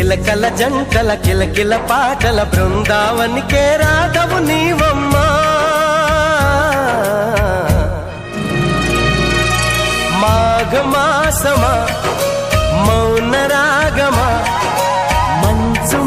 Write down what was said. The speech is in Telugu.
చిలకల జంటల కిలకిల పాటల బృందావనికే రాధవు నీవమ్మా. మాఘమాసమా మౌన రాగమా మంచు